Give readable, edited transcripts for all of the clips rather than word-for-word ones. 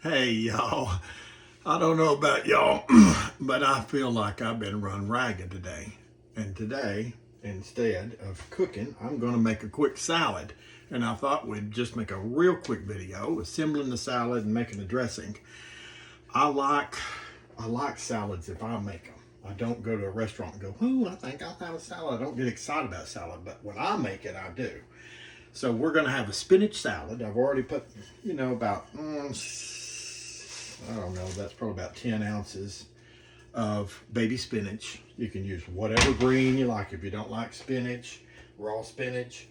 Hey y'all, I don't know about y'all, but I feel like I've been run ragged today. And today, instead of cooking, I'm going to make a quick salad. And I thought we'd just make a real quick video assembling the salad and making the dressing. I like salads if I make them. I don't go to a restaurant and go, "Ooh, I think I'll have a salad." I don't get excited about salad, but when I make it, I do. So we're going to have a spinach salad. I've already put, about I don't know, that's probably about 10 ounces of baby spinach. You can use whatever green you like. If you don't like spinach, raw spinach.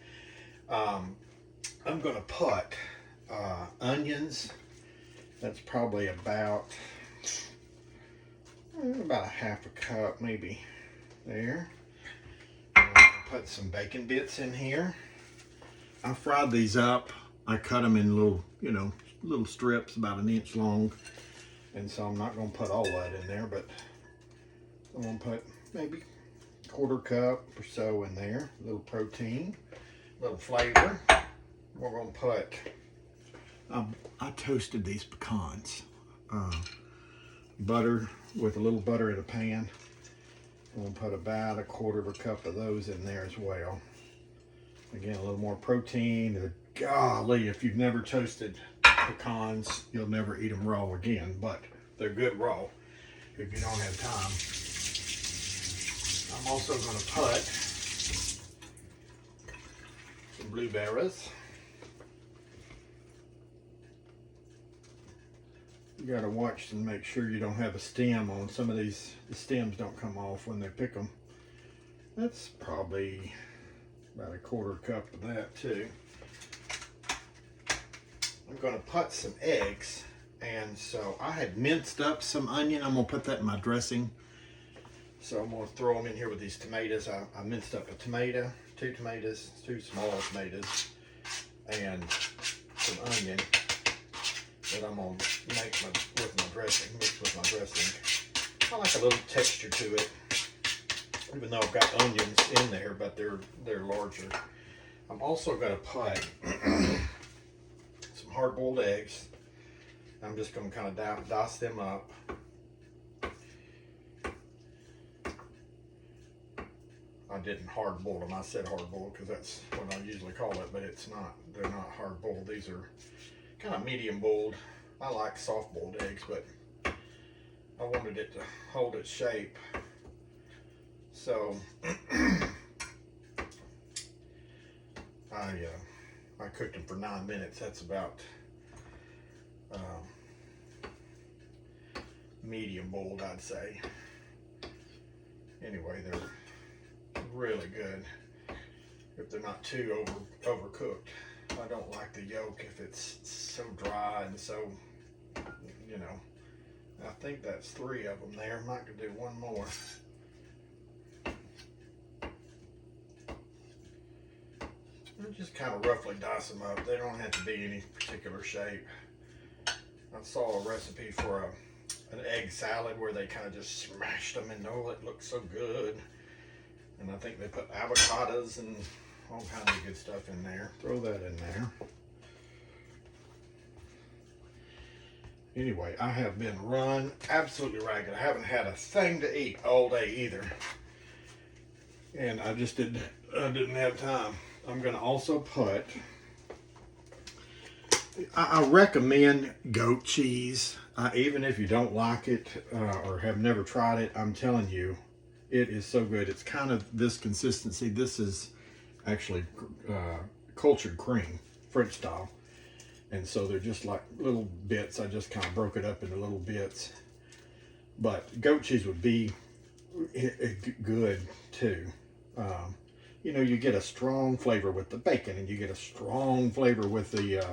I'm going to put onions. That's probably about a half a cup, maybe. There. I'm going to put some bacon bits in here. I fried these up. I cut them in little strips about an inch long. And so I'm not going to put all that in there, but I'm going to put maybe a quarter cup or so in there. A little protein, a little flavor. We're going to put, I toasted these pecans. Butter, with a little butter in a pan. I'm going to put about a quarter of a cup of those in there as well. Again, a little more protein. Golly, if you've never toasted pecans, you'll never eat them raw again, but they're good raw if you don't have time. I'm also going to put some blueberries. You got to watch and make sure you don't have a stem on some of these. The stems don't come off when they pick them. That's probably about a quarter cup of that too. I'm going to put some eggs, and so I had minced up some onion. I'm going to put that in my dressing. So I'm going to throw them in here with these tomatoes. I minced up a tomato, two small tomatoes, and some onion that I'm going to make with my dressing, mix with my dressing. I like a little texture to it, even though I've got onions in there, but they're larger. I'm also going to put hard-boiled eggs. I'm just going to kind of dice them up. I didn't hard-boil them. I said hard-boiled because that's what I usually call it, but it's not. They're not hard-boiled. These are kind of medium-boiled. I like soft-boiled eggs, but I wanted it to hold its shape. So I cooked them for 9 minutes. That's about medium boiled, I'd say. Anyway, they're really good if they're not too overcooked. I don't like the yolk if it's so dry and so, I think that's 3 of them there. I might could do one more. Just kind of roughly dice them up. They don't have to be any particular shape. I saw a recipe for an egg salad where they kind of just smashed them, and it looked so good. And I think they put avocados and all kinds of good stuff in there. Throw that in there. Anyway, I have been run absolutely ragged. I haven't had a thing to eat all day either. And I didn't have time. I'm going to also put, I recommend goat cheese. Even if you don't like it or have never tried it, I'm telling you, it is so good. It's kind of this consistency. This is actually cultured cream, French style. And so they're just like little bits. I just kind of broke it up into little bits. But goat cheese would be good too. You get a strong flavor with the bacon, and you get a strong flavor with the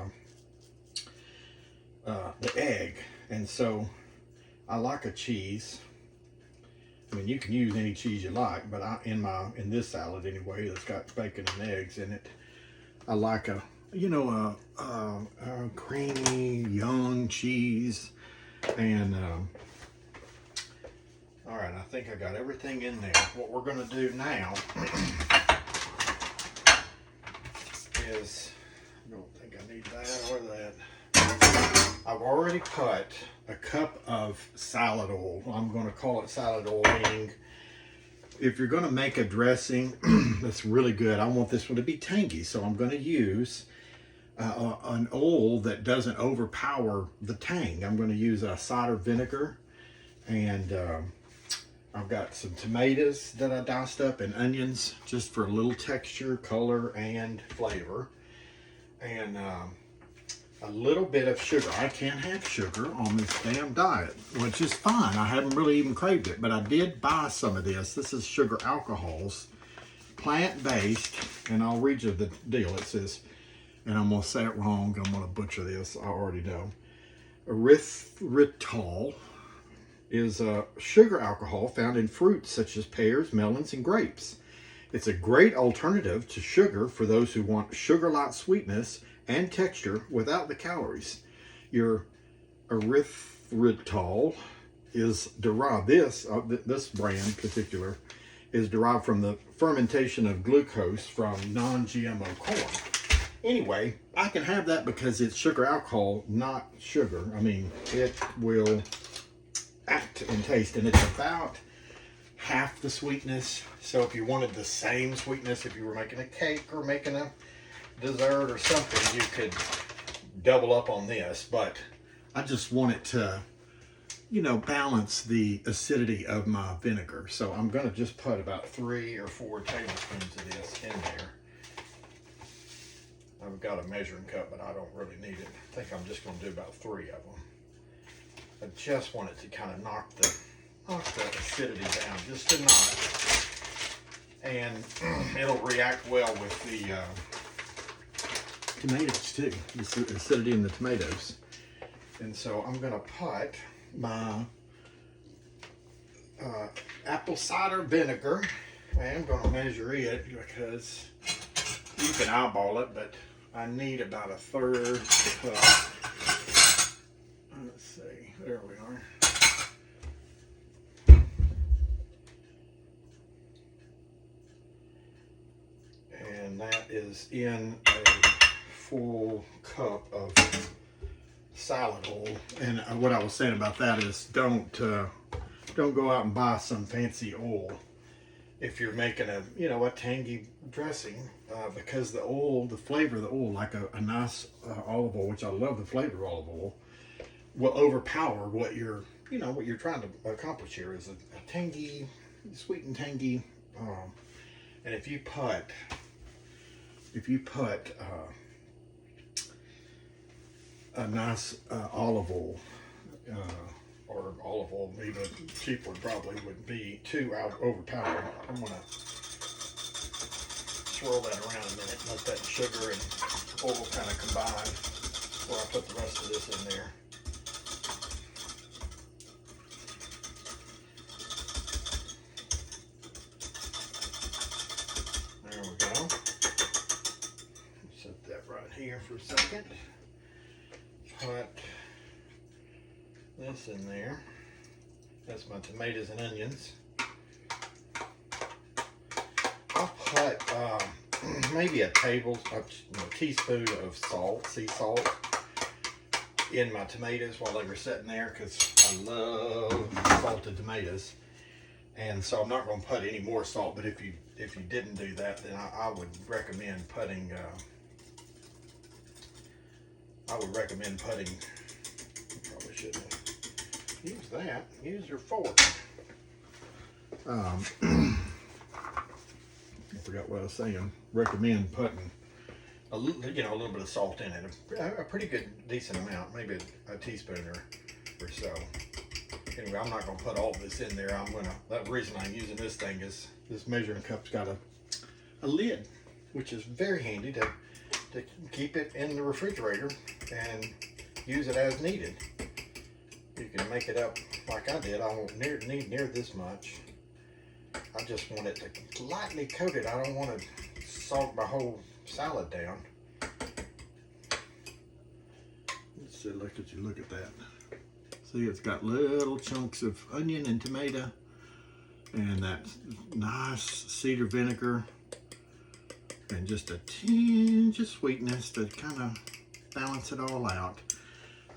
egg. And so I like a cheese. I mean, you can use any cheese you like, but in this salad anyway, that's got bacon and eggs in it, I like a creamy young cheese. And all right, I think I got everything in there. What we're going to do now is, I don't think I need that or that. I've already put a cup of salad oil. I'm going to call it salad oil, meaning if you're going to make a dressing that's really good, I want this one to be tangy. So I'm going to use an oil that doesn't overpower the tang. I'm going to use a cider vinegar, and I've got some tomatoes that I diced up and onions just for a little texture, color, and flavor. And a little bit of sugar. I can't have sugar on this damn diet, which is fine. I haven't really even craved it, but I did buy some of this. This is sugar alcohols, plant-based, and I'll read you the deal. It says, and I'm going to say it wrong. I'm going to butcher this. I already know. Erythritol is a sugar alcohol found in fruits such as pears, melons, and grapes. It's a great alternative to sugar for those who want sugar-like sweetness and texture without the calories. Your erythritol is derived, this brand in particular, is derived from the fermentation of glucose from non-GMO corn. Anyway, I can have that because it's sugar alcohol, not sugar. I mean, it will act and taste, and it's about half the sweetness. So if you wanted the same sweetness, if you were making a cake or making a dessert or something, you could double up on this. But I just want it to, you know, balance the acidity of my vinegar. So I'm going to just put about 3 or 4 tablespoons of this in there. I've got a measuring cup, but I don't really need it. I think I'm just going to do about 3 of them. I just want it to kind of knock the acidity down just a notch, and it'll react well with the tomatoes too, the acidity in the tomatoes. And so I'm going to put my apple cider vinegar, and I'm going to measure it because you can eyeball it, but I need about 1/3 cup. Let's see, there we are. And that is in a full cup of salad oil. And what I was saying about that is don't go out and buy some fancy oil if you're making a tangy dressing, because the oil, the flavor of the oil, like a nice olive oil, which I love the flavor of olive oil, will overpower what you're trying to accomplish here is a tangy, sweet and tangy. And if you put a nice olive oil, or olive oil, even cheap one probably wouldn't be too overpowering. I'm gonna swirl that around a minute, let that sugar and oil kind of combine before I put the rest of this in there. There we go. Set that right here for a second. Put this in there. That's my tomatoes and onions. I'll put maybe a teaspoon of salt, sea salt, in my tomatoes while they were sitting there, because I love salted tomatoes. And so I'm not going to put any more salt, but if you didn't do that, then I would recommend putting probably shouldn't use that. Use your fork. I forgot what I was saying. Recommend putting a little bit of salt in it. A pretty good, decent amount, maybe a teaspoon or so. Anyway, I'm not going to put all this in there. The reason I'm using this thing is this measuring cup's got a lid, which is very handy to keep it in the refrigerator and use it as needed. You can make it up like I did. I won't need near this much. I just want it to lightly coat it. I don't want to salt my whole salad down. Let's see, look at that. See, it's got little chunks of onion and tomato, and that nice cedar vinegar, and just a tinge of sweetness to kind of balance it all out.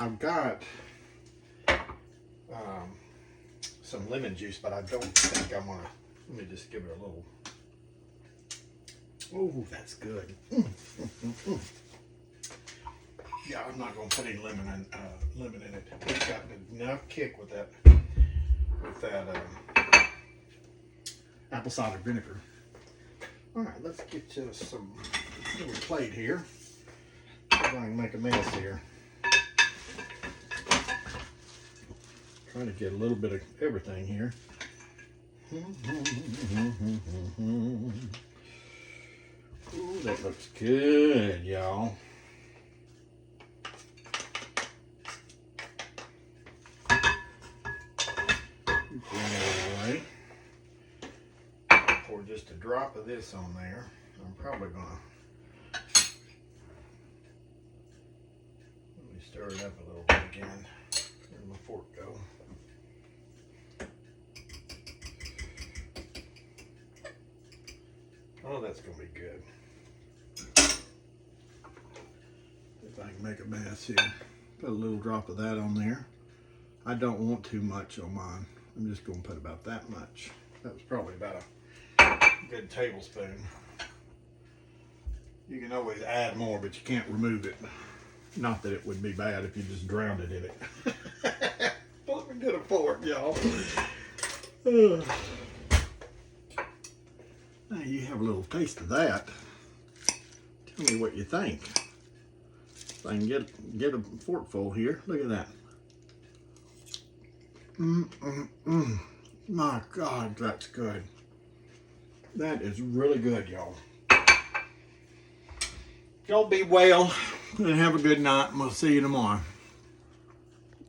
I've got some lemon juice, but I don't think I'm gonna. Let me just give it a little. Oh, that's good. Yeah, I'm not gonna put any lemon in it. It's got enough kick with that apple cider vinegar. All right, let's get to some little plate here. See if I can make a mess here. Trying to get a little bit of everything here. Ooh, that looks good, y'all. Anyway, pour just a drop of this on there. I'm probably gonna let me stir it up a little bit again. Where'd my fork go? Oh, that's gonna be good. If I can make a mess here, put a little drop of that on there. I don't want too much on mine. I'm just gonna put about that much. That was probably about a good tablespoon. You can always add more, but you can't remove it. Not that it would be bad if you just drowned it in it. Let me get a fork, y'all. Now you have a little taste of that. Tell me what you think. If I can get a forkful here. Look at that. My God, that's good. That is really good, y'all. Y'all be well and have a good night, and we'll see you tomorrow.